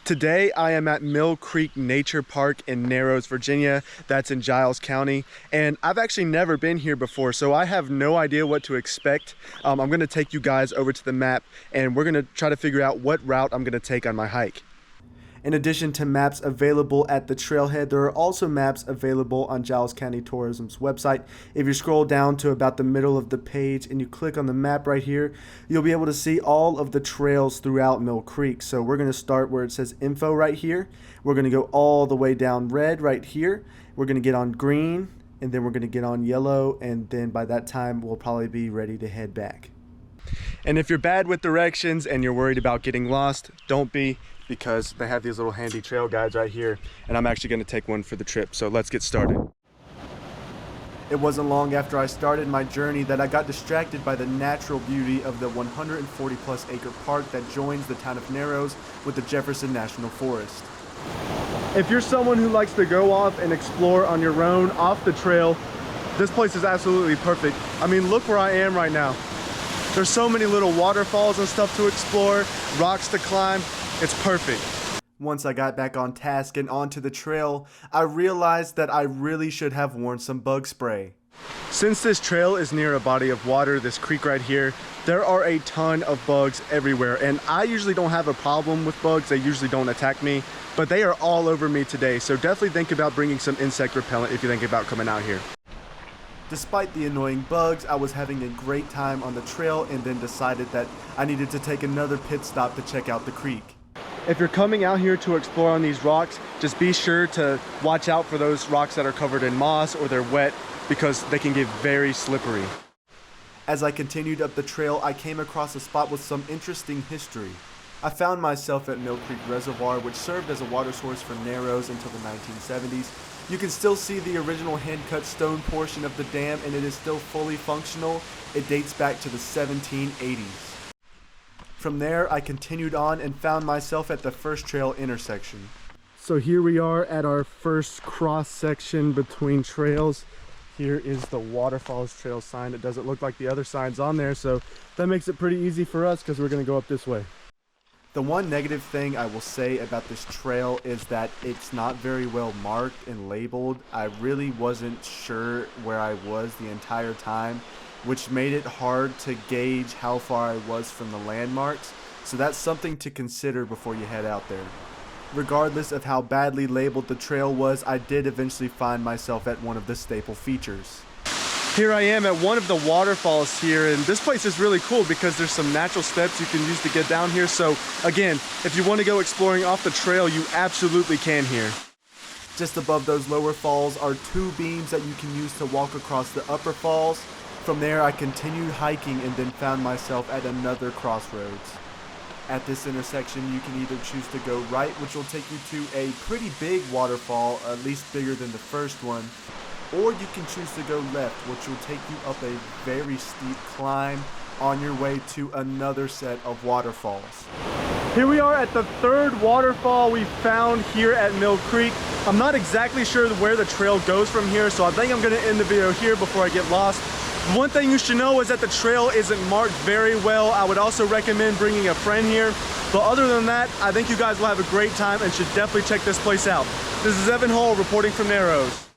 Today I am at Mill Creek Nature Park in Narrows, Virginia. That's in Giles County. And I've actually never been here before, so I have no idea what to expect. I'm gonna take you guys over to the map and we're gonna try to figure out what route I'm gonna take on my hike. In addition to maps available at the trailhead, there are also maps available on Giles County Tourism's website. If you scroll down to about the middle of the page and you click on the map right here, you'll be able to see all of the trails throughout Mill Creek. So we're going to start where it says info right here. We're going to go all the way down red right here. We're going to get on green, and then we're going to get on yellow, and then by that time we'll probably be ready to head back. And if you're bad with directions and you're worried about getting lost, don't be, because they have these little handy trail guides right here, and I'm actually going to take one for the trip. So let's get started. It wasn't long after I started my journey that I got distracted by the natural beauty of the 140 plus acre park that joins the town of Narrows with the Jefferson National Forest. If you're someone who likes to go off and explore on your own off the trail, this place is absolutely perfect. I mean, look where I am right now. There's so many little waterfalls and stuff to explore, rocks to climb. It's perfect. Once I got back on task and onto the trail, I realized that I really should have worn some bug spray. Since this trail is near a body of water, this creek right here, there are a ton of bugs everywhere, and I usually don't have a problem with bugs. They usually don't attack me, but they are all over me today, so definitely think about bringing some insect repellent if you think about coming out here. Despite the annoying bugs, I was having a great time on the trail and then decided that I needed to take another pit stop to check out the creek. If you're coming out here to explore on these rocks, just be sure to watch out for those rocks that are covered in moss or they're wet, because they can get very slippery. As I continued up the trail, I came across a spot with some interesting history. I found myself at Mill Creek Reservoir, which served as a water source for Narrows until the 1970s. You can still see the original hand-cut stone portion of the dam, and it is still fully functional. It dates back to the 1780s. From there, I continued on and found myself at the first trail intersection. So here we are at our first cross section between trails. Here is the Waterfalls Trail sign. It doesn't look like the other signs on there, so that makes it pretty easy for us because we're going to go up this way. The one negative thing I will say about this trail is that it's not very well marked and labeled. I really wasn't sure where I was the entire time, which made it hard to gauge how far I was from the landmarks. So that's something to consider before you head out there. Regardless of how badly labeled the trail was, I did eventually find myself at one of the staple features. Here I am at one of the waterfalls here, and this place is really cool because there's some natural steps you can use to get down here. So again, if you want to go exploring off the trail, you absolutely can here. Just above those lower falls are two beams that you can use to walk across the upper falls. From there, I continued hiking and then found myself at another crossroads. At this intersection, you can either choose to go right, which will take you to a pretty big waterfall, at least bigger than the first one, or you can choose to go left, which will take you up a very steep climb on your way to another set of waterfalls. Here we are at the third waterfall we found here at Mill Creek. I'm not exactly sure where the trail goes from here, so I think I'm going to end the video here before I get lost. One thing you should know is that the trail isn't marked very well. I would also recommend bringing a friend here. But other than that, I think you guys will have a great time and should definitely check this place out. This is Evan Hull reporting from Narrows.